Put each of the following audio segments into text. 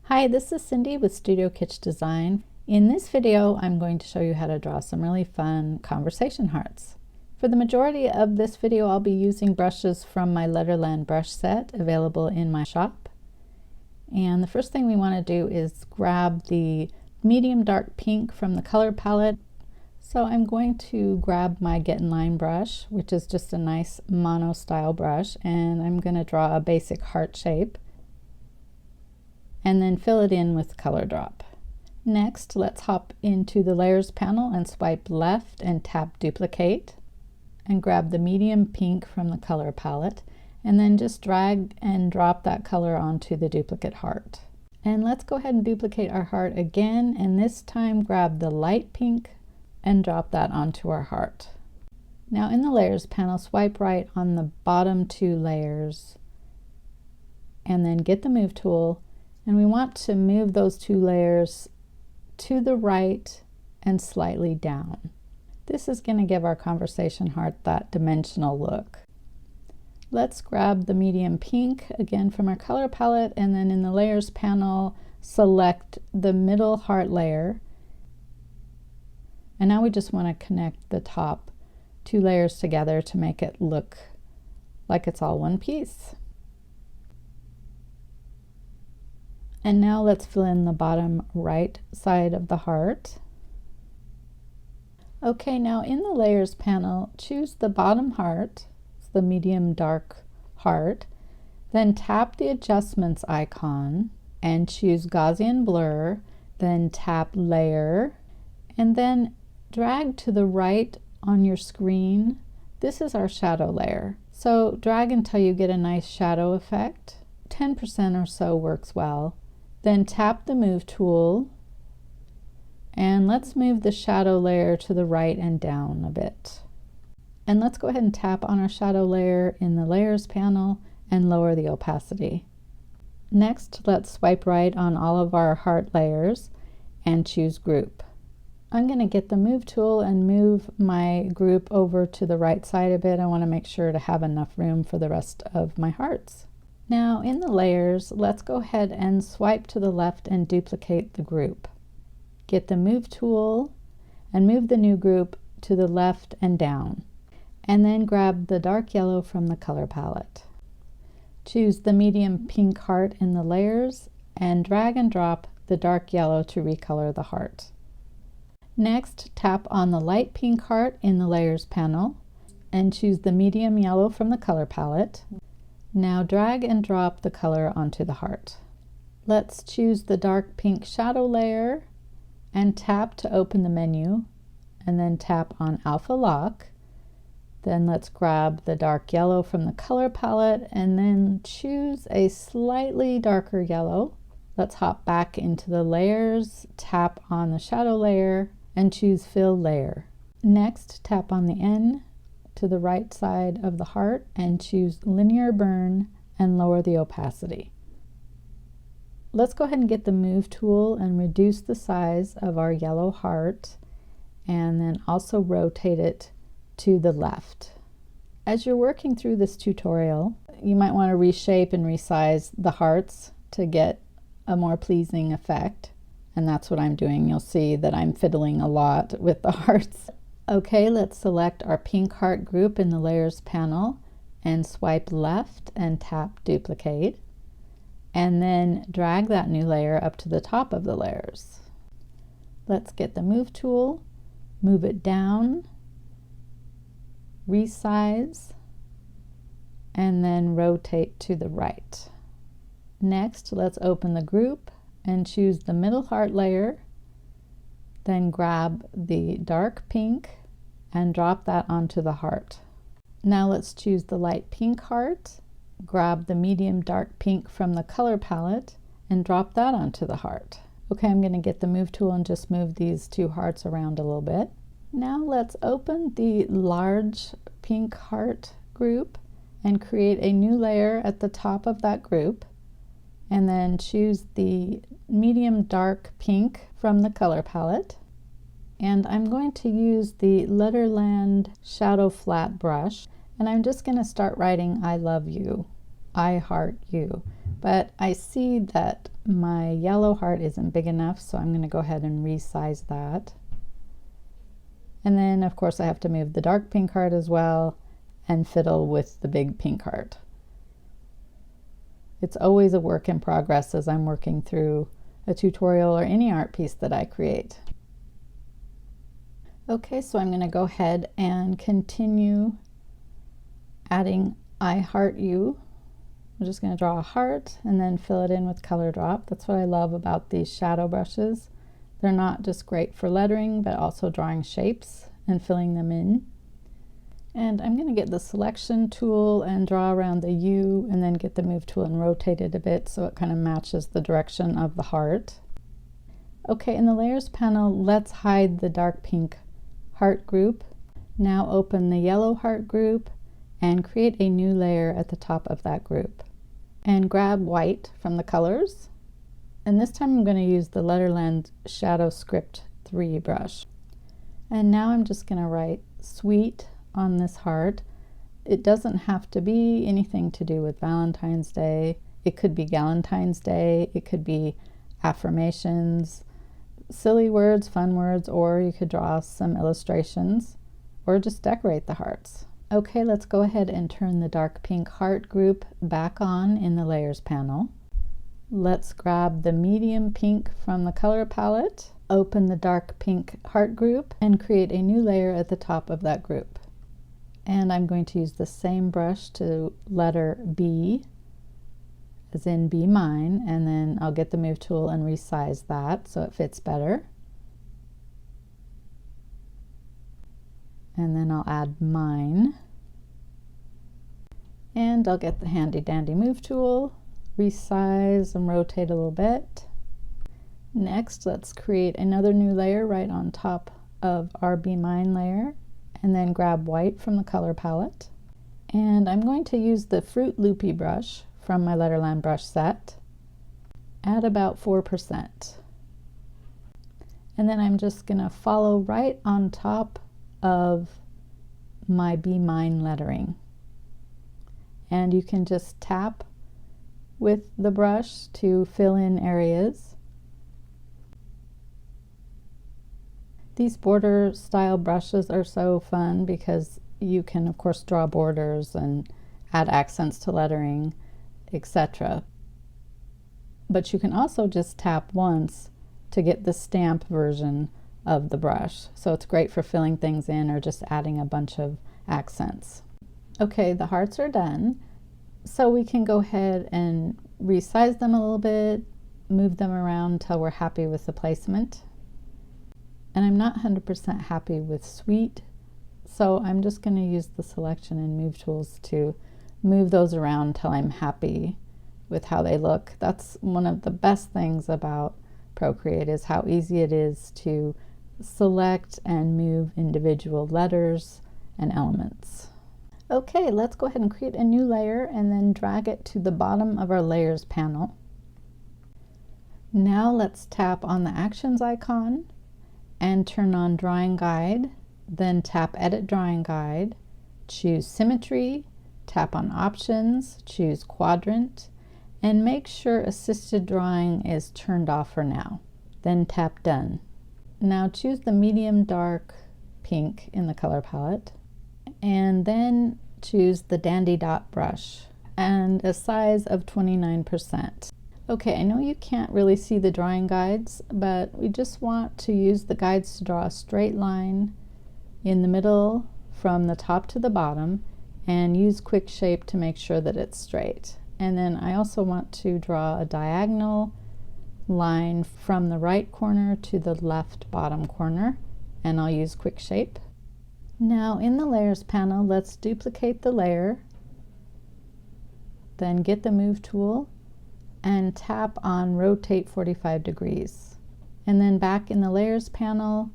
Hi, this is Cindy with Studio Kitsch Design. In this video, I'm going to show you how to draw some really fun conversation hearts. For the majority of this video, I'll be using brushes from my Letterland brush set available in my shop. And the first thing we want to do is grab the medium dark pink from the color palette. So I'm going to grab my Get in Line brush, which is just a nice mono style brush, and I'm going to draw a basic heart shape and then fill it in with color drop. Next, let's hop into the layers panel and swipe left and tap duplicate and grab the medium pink from the color palette and then just drag and drop that color onto the duplicate heart. And let's go ahead and duplicate our heart again, and this time grab the light pink and drop that onto our heart. Now in the layers panel, swipe right on the bottom two layers and then get the move tool, and we want to move those two layers to the right and slightly down. This is going to give our conversation heart that dimensional look. Let's grab the medium pink again from our color palette, and then in the layers panel select the middle heart layer, and now we just want to connect the top two layers together to make it look like it's all one piece. And now let's fill in the bottom right side of the heart. Okay, now in the layers panel, choose the bottom heart, the medium dark heart, then tap the adjustments icon and choose Gaussian blur, then tap layer, and then drag to the right on your screen. This is our shadow layer. So drag until you get a nice shadow effect. 10% or so works well. Then tap the move tool and let's move the shadow layer to the right and down a bit. And let's go ahead and tap on our shadow layer in the layers panel and lower the opacity. Next, let's swipe right on all of our heart layers and choose group. I'm going to get the move tool and move my group over to the right side a bit. I want to make sure to have enough room for the rest of my hearts. Now in the layers, let's go ahead and swipe to the left and duplicate the group. Get the move tool and move the new group to the left and down. And then grab the dark yellow from the color palette. Choose the medium pink heart in the layers and drag and drop the dark yellow to recolor the heart. Next, tap on the light pink heart in the layers panel and choose the medium yellow from the color palette. Now drag and drop the color onto the heart. Let's choose the dark pink shadow layer and tap to open the menu, and then tap on Alpha Lock. Then let's grab the dark yellow from the color palette and then choose a slightly darker yellow. Let's hop back into the layers, tap on the shadow layer and choose Fill Layer. Next, tap on the N to the right side of the heart and choose Linear Burn and lower the opacity. Let's go ahead and get the move tool and reduce the size of our yellow heart and then also rotate it to the left. As you're working through this tutorial, you might want to reshape and resize the hearts to get a more pleasing effect, and that's what I'm doing. You'll see that I'm fiddling a lot with the hearts. Okay, let's select our pink heart group in the layers panel and swipe left and tap duplicate, and then drag that new layer up to the top of the layers. Let's get the move tool, move it down, resize, and then rotate to the right. Next, let's open the group and choose the middle heart layer, then grab the dark pink and drop that onto the heart. Now let's choose the light pink heart, grab the medium dark pink from the color palette and drop that onto the heart. Okay, I'm going to get the move tool and just move these two hearts around a little bit. Now let's open the large pink heart group and create a new layer at the top of that group, and then choose the medium dark pink from the color palette. And I'm going to use the Letterland Shadow Flat brush, and I'm just going to start writing I love you I heart you. But I see that my yellow heart isn't big enough, so I'm going to go ahead and resize that. And then, of course, I have to move the dark pink heart as well and fiddle with the big pink heart. It's always a work in progress as I'm working through a tutorial or any art piece that I create. Okay, so I'm going to go ahead and continue adding I heart you. I'm just going to draw a heart and then fill it in with color drop. That's what I love about these shadow brushes. They're not just great for lettering, but also drawing shapes and filling them in. And I'm going to get the selection tool and draw around the U, and then get the move tool and rotate it a bit so it kind of matches the direction of the heart. Okay, in the layers panel, let's hide the dark pink heart group. Now open the yellow heart group and create a new layer at the top of that group. And grab white from the colors. And this time I'm going to use the Letterland Shadow Script 3 brush. And now I'm just going to write sweet on this heart. It doesn't have to be anything to do with Valentine's Day. It could be Galentine's Day. It could be affirmations, silly words, fun words, or you could draw some illustrations or just decorate the hearts. Okay, let's go ahead and turn the dark pink heart group back on in the layers panel. Let's grab the medium pink from the color palette, open the dark pink heart group, and create a new layer at the top of that group. And I'm going to use the same brush to letter B, as in be mine, and then I'll get the move tool and resize that so it fits better. And then I'll add mine. And I'll get the handy dandy move tool, resize and rotate a little bit. Next, let's create another new layer right on top of our Be Mine layer, and then grab white from the color palette. And I'm going to use the Fruit Loopy brush from my Letterland brush set at about 4%. And then I'm just going to follow right on top of my Be Mine lettering. And you can just tap with the brush to fill in areas. These border style brushes are so fun because you can of course draw borders and add accents to lettering, etc. But you can also just tap once to get the stamp version of the brush. So it's great for filling things in or just adding a bunch of accents. Okay, the hearts are done. So we can go ahead and resize them a little bit, move them around until we're happy with the placement. And I'm not 100% happy with sweet, so I'm just going to use the selection and move tools to move those around until I'm happy with how they look. That's one of the best things about Procreate, is how easy it is to select and move individual letters and elements. Okay, let's go ahead and create a new layer and then drag it to the bottom of our layers panel. Now let's tap on the actions icon and turn on drawing guide, then tap edit drawing guide, choose symmetry, tap on options, choose quadrant, and make sure assisted drawing is turned off for now. Then tap done. Now choose the medium dark pink in the color palette, and then choose the dandy dot brush and a size of 29%. Okay, I know you can't really see the drawing guides, but we just want to use the guides to draw a straight line in the middle from the top to the bottom, and use quick shape to make sure that it's straight. And then I also want to draw a diagonal line from the right corner to the left bottom corner, and I'll use quick shape. Now in the layers panel, let's duplicate the layer, then get the move tool and tap on rotate 45 degrees. And then back in the layers panel,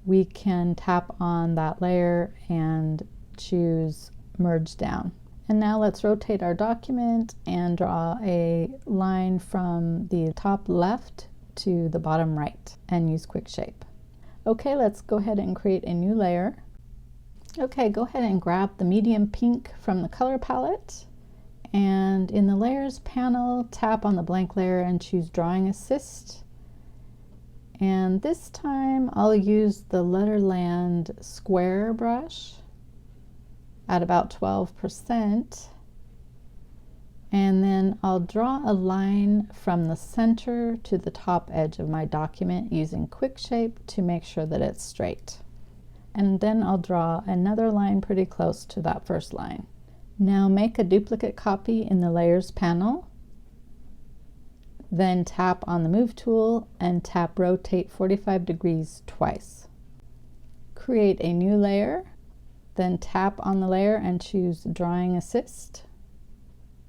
we can tap on that layer and choose merge down. And now let's rotate our document and draw a line from the top left to the bottom right and use quick shape. Okay, let's go ahead and create a new layer. Okay, go ahead and grab the medium pink from the color palette And in the Layers panel, tap on the blank layer and choose Drawing Assist. And this time I'll use the Letterland square brush at about 12%. And then I'll draw a line from the center to the top edge of my document using Quick Shape to make sure that it's straight. And then I'll draw another line pretty close to that first line. Now make a duplicate copy in the Layers panel. Then tap on the Move tool and tap Rotate 45 degrees twice. Create a new layer, then tap on the layer and choose Drawing Assist.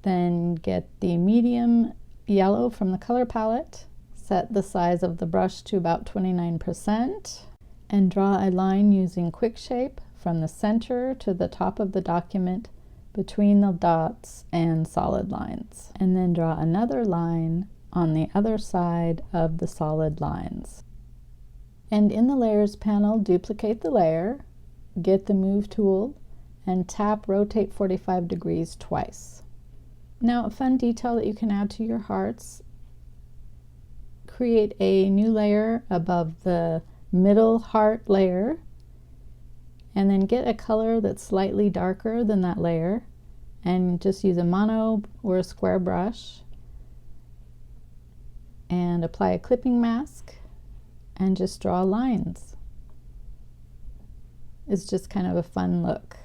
Then get the medium yellow from the color palette, set the size of the brush to about 29%, and draw a line using Quick Shape from the center to the top of the document between the dots and solid lines. And then draw another line on the other side of the solid lines. And in the Layers panel, duplicate the layer, get the Move tool, and tap Rotate 45 degrees twice. Now, a fun detail that you can add to your hearts, create a new layer above the middle heart layer, and then get a color that's slightly darker than that layer, and just use a mono or a square brush, and apply a clipping mask, and just draw lines. It's just kind of a fun look.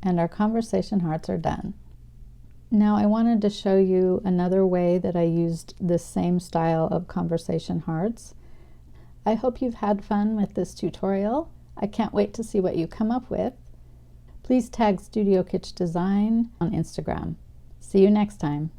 And our conversation hearts are done. Now I wanted to show you another way that I used this same style of conversation hearts. I hope you've had fun with this tutorial. I can't wait to see what you come up with. Please tag Studio Kitsch Design on Instagram. See you next time.